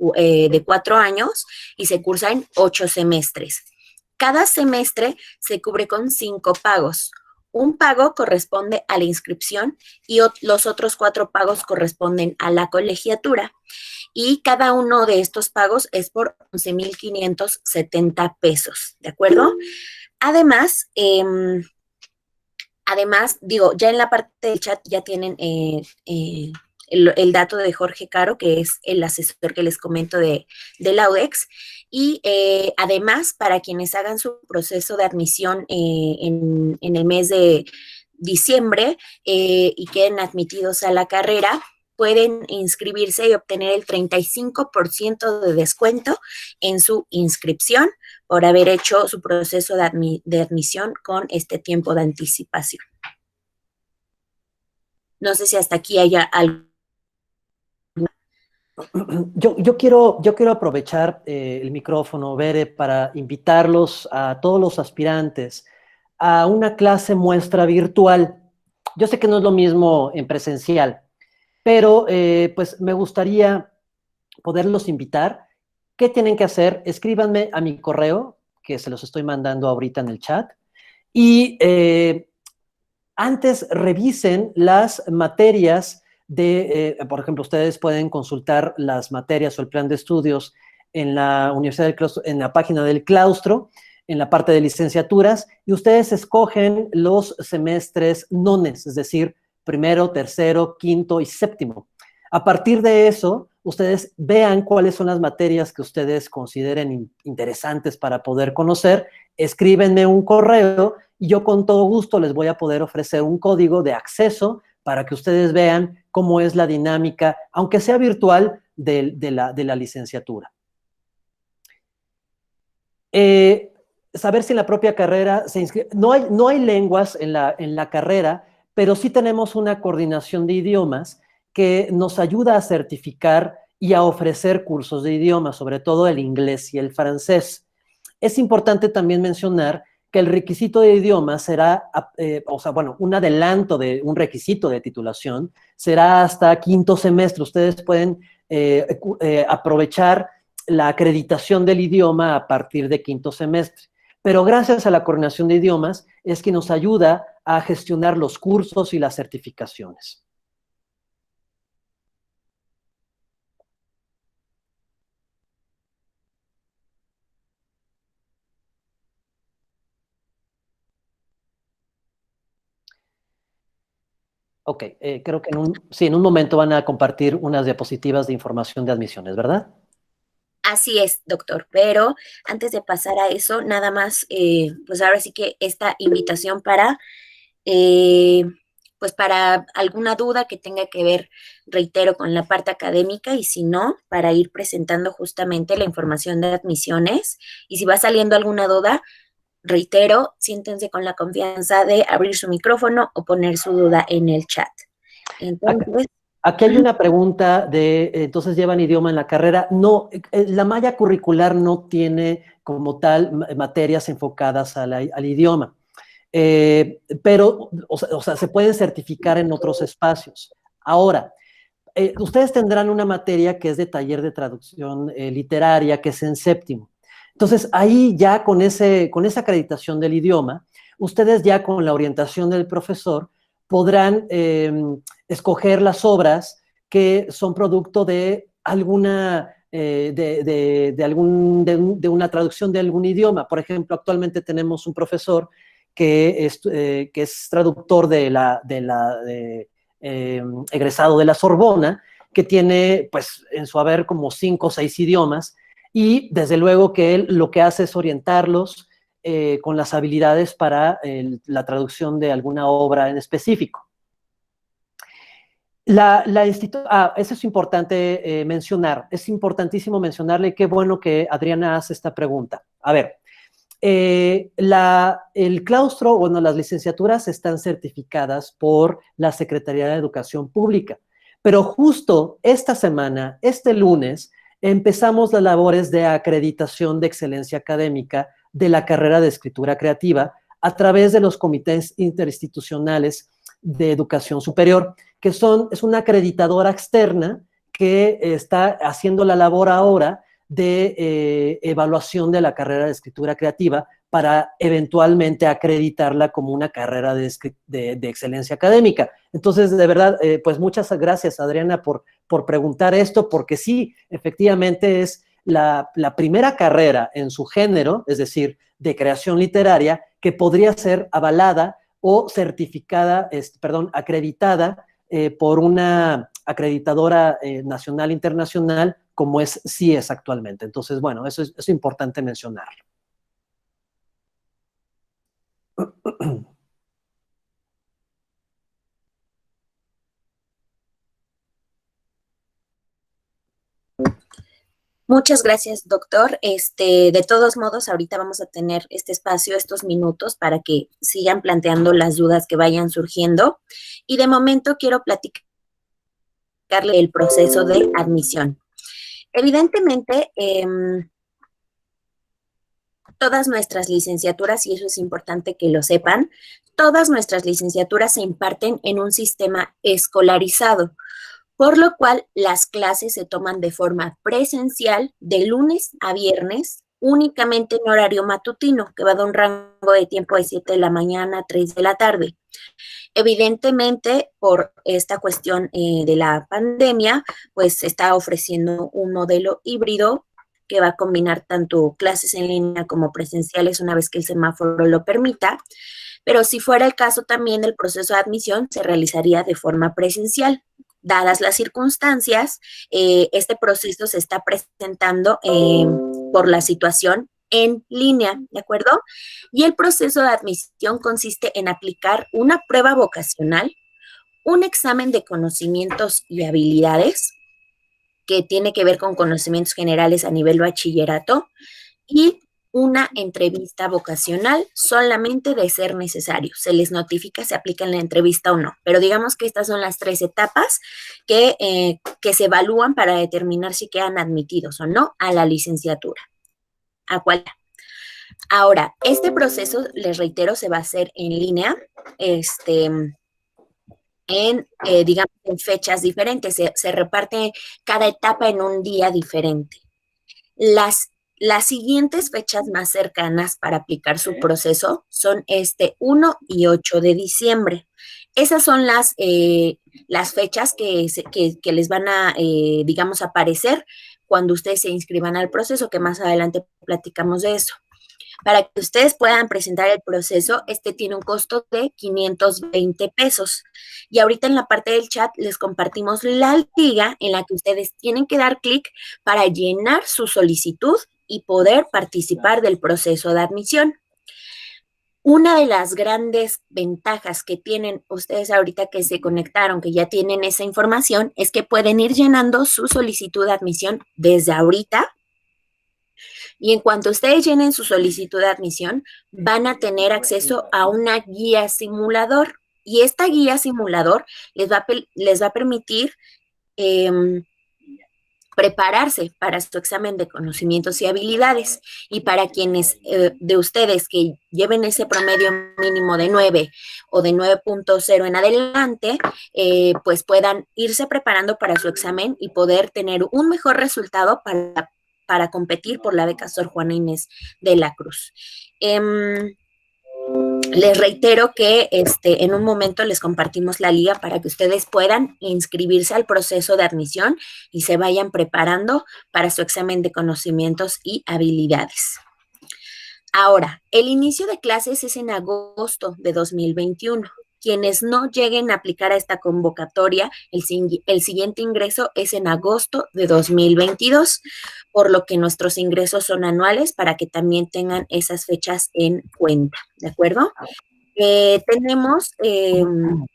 4 años y se cursa en 8 semestres. Cada semestre se cubre con 5 pagos. Un pago corresponde a la inscripción y los otros 4 pagos corresponden a la colegiatura. Y cada uno de estos pagos es por 11,570 pesos, ¿de acuerdo? Además, digo, ya en la parte del chat ya tienen el dato de Jorge Caro, que es el asesor que les comento de Laudex. Y además, para quienes hagan su proceso de admisión en el mes de diciembre y queden admitidos a la carrera, pueden inscribirse y obtener el 35% de descuento en su inscripción por haber hecho su proceso de admisión con este tiempo de anticipación. No sé si hasta aquí haya algo. Yo quiero aprovechar el micrófono, Bere, para invitarlos a todos los aspirantes a una clase muestra virtual. Yo sé que no es lo mismo en presencial, pero pues me gustaría poderlos invitar. ¿Qué tienen que hacer? Escríbanme a mi correo, que se los estoy mandando ahorita en el chat, y antes revisen las materias por ejemplo, ustedes pueden consultar las materias o el plan de estudios en la Universidad del Claustro, en la página del claustro, en la parte de licenciaturas, y ustedes escogen los semestres nones, es decir, primero, tercero, quinto y séptimo. A partir de eso, ustedes vean cuáles son las materias que ustedes consideren interesantes para poder conocer, escríbenme un correo y yo con todo gusto les voy a poder ofrecer un código de acceso para que ustedes vean cómo es la dinámica, aunque sea virtual, de la licenciatura. Saber si en la propia carrera se inscribe. No hay lenguas en la carrera, pero sí tenemos una coordinación de idiomas que nos ayuda a certificar y a ofrecer cursos de idiomas, sobre todo el inglés y el francés. Es importante también mencionar que el requisito de idioma será, o sea, bueno, un adelanto de un requisito de titulación será hasta quinto semestre. Ustedes pueden aprovechar la acreditación del idioma a partir de quinto semestre. Pero gracias a la coordinación de idiomas es que nos ayuda a gestionar los cursos y las certificaciones. Ok, creo que sí, en un momento van a compartir unas diapositivas de información de admisiones, ¿verdad? Así es, doctor, pero antes de pasar a eso, nada más, pues ahora sí que esta invitación para, eh, pues para alguna duda que tenga que ver, reitero, con la parte académica y si no, para ir presentando justamente la información de admisiones. Y si va saliendo alguna duda, reitero, siéntense con la confianza de abrir su micrófono o poner su duda en el chat. Entonces, Aquí hay una pregunta de, entonces llevan idioma en la carrera. No, la malla curricular no tiene como tal materias enfocadas al idioma, pero, o sea, se pueden certificar en otros espacios. Ahora, ustedes tendrán una materia que es de taller de traducción literaria, que es en séptimo. Entonces, ahí ya con esa acreditación del idioma, ustedes ya con la orientación del profesor podrán escoger las obras que son producto de alguna, de una traducción de algún idioma. Por ejemplo, actualmente tenemos un profesor que es traductor egresado de la Sorbona, que tiene, pues, en su haber como 5 o 6 idiomas, y desde luego que él lo que hace es orientarlos con las habilidades para la traducción de alguna obra en específico. Eso es importante mencionar, es importantísimo mencionarle, qué bueno que Adriana hace esta pregunta. A ver, el claustro, bueno, las licenciaturas están certificadas por la Secretaría de Educación Pública, pero justo esta semana, este lunes, empezamos las labores de acreditación de excelencia académica de la carrera de escritura creativa a través de los comités interinstitucionales de educación superior, es una acreditadora externa que está haciendo la labor ahora de evaluación de la carrera de escritura creativa para eventualmente acreditarla como una carrera de excelencia académica. Entonces, de verdad, pues muchas gracias, Adriana, por preguntar esto, porque sí, efectivamente es la primera carrera en su género, es decir, de creación literaria, que podría ser avalada o certificada, perdón, acreditada por una acreditadora nacional internacional como es CIES actualmente. Entonces, bueno, eso es importante mencionarlo. Muchas gracias, doctor. De todos modos, ahorita vamos a tener este espacio, estos minutos, para que sigan planteando las dudas que vayan surgiendo. Y de momento quiero platicarle el proceso de admisión. Evidentemente, todas nuestras licenciaturas, y eso es importante que lo sepan, todas nuestras licenciaturas se imparten en un sistema escolarizado, por lo cual las clases se toman de forma presencial de lunes a viernes, únicamente en horario matutino, que va de un rango de tiempo de 7 de la mañana a 3 de la tarde. Evidentemente, por esta cuestión de la pandemia, pues se está ofreciendo un modelo híbrido que va a combinar tanto clases en línea como presenciales una vez que el semáforo lo permita, pero si fuera el caso también el proceso de admisión se realizaría de forma presencial. Dadas las circunstancias, este proceso se está presentando por la situación en línea, ¿de acuerdo? Y el proceso de admisión consiste en aplicar una prueba vocacional, un examen de conocimientos y habilidades, que tiene que ver con conocimientos generales a nivel bachillerato, y una entrevista vocacional solamente de ser necesario. Se les notifica si aplican la entrevista o no, pero digamos que estas son las 3 etapas que se evalúan para determinar si quedan admitidos o no a la licenciatura. ¿A cuál? Ahora, este proceso, les reitero, se va a hacer en línea, digamos, en fechas diferentes. Se reparte cada etapa en un día diferente. Las siguientes fechas más cercanas para aplicar su proceso son 1 y 8 de diciembre. Esas son las fechas que les van a, digamos, aparecer cuando ustedes se inscriban al proceso, que más adelante platicamos de eso. Para que ustedes puedan presentar el proceso, tiene un costo de 520 pesos. Y ahorita en la parte del chat les compartimos la liga en la que ustedes tienen que dar clic para llenar su solicitud y poder participar del proceso de admisión. Una de las grandes ventajas que tienen ustedes ahorita que se conectaron, que ya tienen esa información, es que pueden ir llenando su solicitud de admisión desde ahorita. Y en cuanto ustedes llenen su solicitud de admisión, van a tener acceso a una guía simulador. Y esta guía simulador les va a permitir prepararse para su examen de conocimientos y habilidades. Y para quienes de ustedes que lleven ese promedio mínimo de 9 o de 9.0 en adelante, pues puedan irse preparando para su examen y poder tener un mejor resultado para competir por la beca Sor Juana Inés de la Cruz. Les reitero que en un momento les compartimos la liga para que ustedes puedan inscribirse al proceso de admisión y se vayan preparando para su examen de conocimientos y habilidades. Ahora, el inicio de clases es en agosto de 2021. Quienes no lleguen a aplicar a esta convocatoria, el siguiente ingreso es en agosto de 2022, por lo que nuestros ingresos son anuales para que también tengan esas fechas en cuenta, ¿de acuerdo? Tenemos un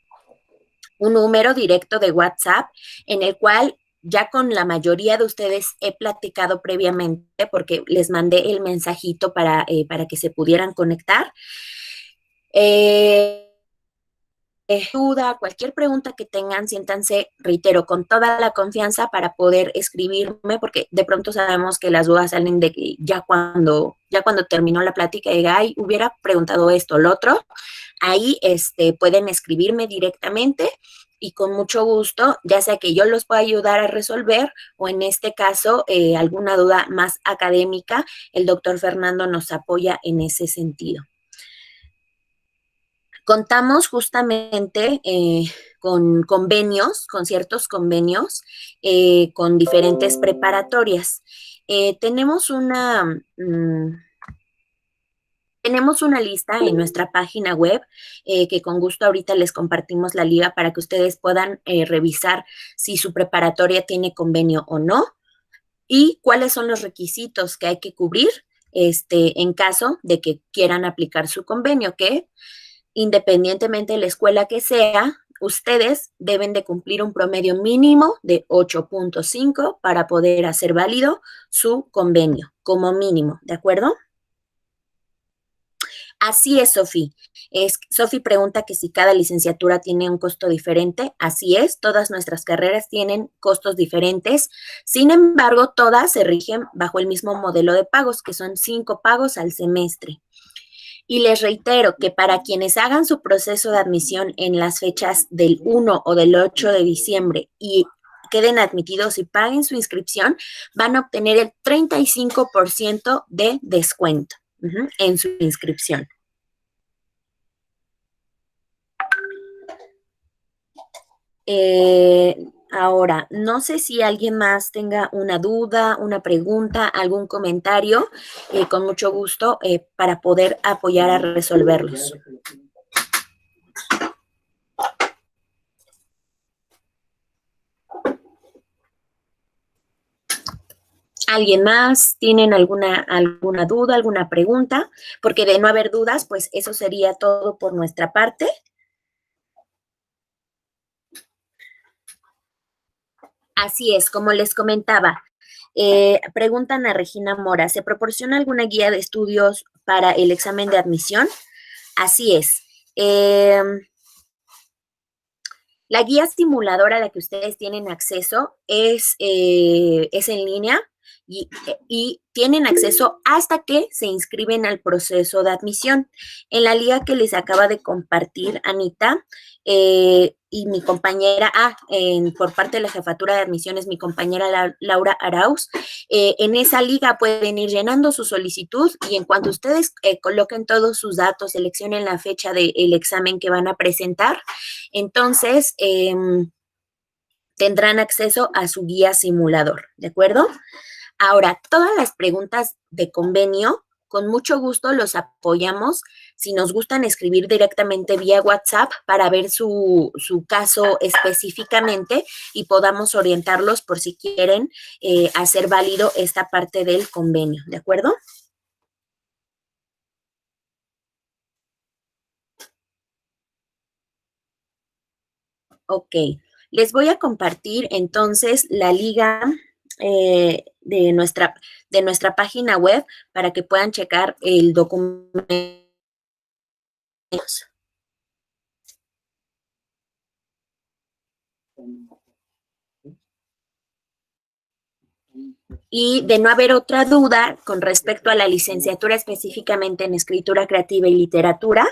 número directo de WhatsApp en el cual ya con la mayoría de ustedes he platicado previamente porque les mandé el mensajito para que se pudieran conectar. Duda, cualquier pregunta que tengan, siéntanse, reitero, con toda la confianza para poder escribirme, porque de pronto sabemos que las dudas salen de que ya cuando terminó la plática, diga, ay, hubiera preguntado esto o lo otro, ahí pueden escribirme directamente y con mucho gusto, ya sea que yo los pueda ayudar a resolver o en este caso alguna duda más académica, el doctor Fernando nos apoya en ese sentido. Contamos justamente con convenios, con ciertos convenios, con diferentes preparatorias. Tenemos una lista en nuestra página web que con gusto ahorita les compartimos la liga para que ustedes puedan revisar si su preparatoria tiene convenio o no y cuáles son los requisitos que hay que cubrir en caso de que quieran aplicar su convenio, que independientemente de la escuela que sea, ustedes deben de cumplir un promedio mínimo de 8.5 para poder hacer válido su convenio, como mínimo, ¿de acuerdo? Así es, Sofi. Sofi pregunta que si cada licenciatura tiene un costo diferente. Así es, todas nuestras carreras tienen costos diferentes. Sin embargo, todas se rigen bajo el mismo modelo de pagos, que son 5 pagos al semestre. Y les reitero que para quienes hagan su proceso de admisión en las fechas del 1 o del 8 de diciembre y queden admitidos y paguen su inscripción, van a obtener el 35% de descuento en su inscripción. Ahora, no sé si alguien más tenga una duda, una pregunta, algún comentario, con mucho gusto para poder apoyar a resolverlos. ¿Alguien más? ¿Tienen alguna duda, alguna pregunta? Porque de no haber dudas, pues eso sería todo por nuestra parte. Así es, como les comentaba, preguntan a Regina Mora, ¿se proporciona alguna guía de estudios para el examen de admisión? Así es. La guía simuladora a la que ustedes tienen acceso es en línea y tienen acceso hasta que se inscriben al proceso de admisión. En la liga que les acaba de compartir Anita y mi compañera, por parte de la jefatura de admisiones, mi compañera Laura Arauz, en esa liga pueden ir llenando su solicitud y en cuanto ustedes coloquen todos sus datos, seleccionen la fecha del examen que van a presentar, entonces tendrán acceso a su guía simulador, ¿de acuerdo? Ahora, todas las preguntas de convenio, con mucho gusto los apoyamos. Si nos gustan escribir directamente vía WhatsApp para ver su caso específicamente y podamos orientarlos por si quieren hacer válido esta parte del convenio, ¿de acuerdo? Ok, les voy a compartir entonces la liga de nuestra página web para que puedan checar el documento. Y de no haber otra duda con respecto a la licenciatura específicamente en escritura creativa y literatura,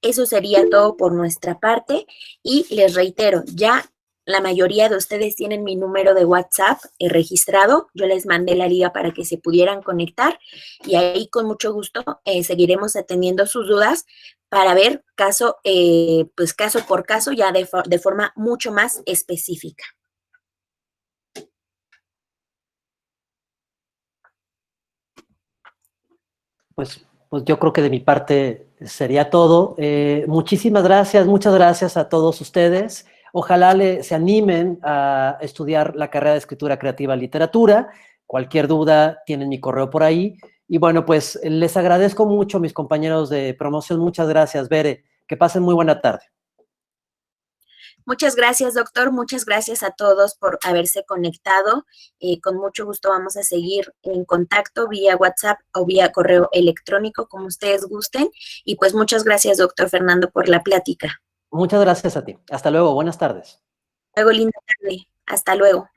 eso sería todo por nuestra parte. Y les reitero, ya la mayoría de ustedes tienen mi número de WhatsApp registrado. Yo les mandé la liga para que se pudieran conectar y ahí con mucho gusto seguiremos atendiendo sus dudas para ver caso por caso ya de forma mucho más específica. Pues yo creo que de mi parte sería todo. Muchísimas gracias, muchas gracias a todos ustedes. Ojalá se animen a estudiar la carrera de Escritura Creativa y Literatura. Cualquier duda, tienen mi correo por ahí. Y bueno, pues les agradezco mucho, mis compañeros de promoción. Muchas gracias, Bere. Que pasen muy buena tarde. Muchas gracias, doctor. Muchas gracias a todos por haberse conectado. Con mucho gusto vamos a seguir en contacto vía WhatsApp o vía correo electrónico, como ustedes gusten. Y pues muchas gracias, doctor Fernando, por la plática. Muchas gracias a ti. Hasta luego. Buenas tardes. Luego, linda tarde. Hasta luego.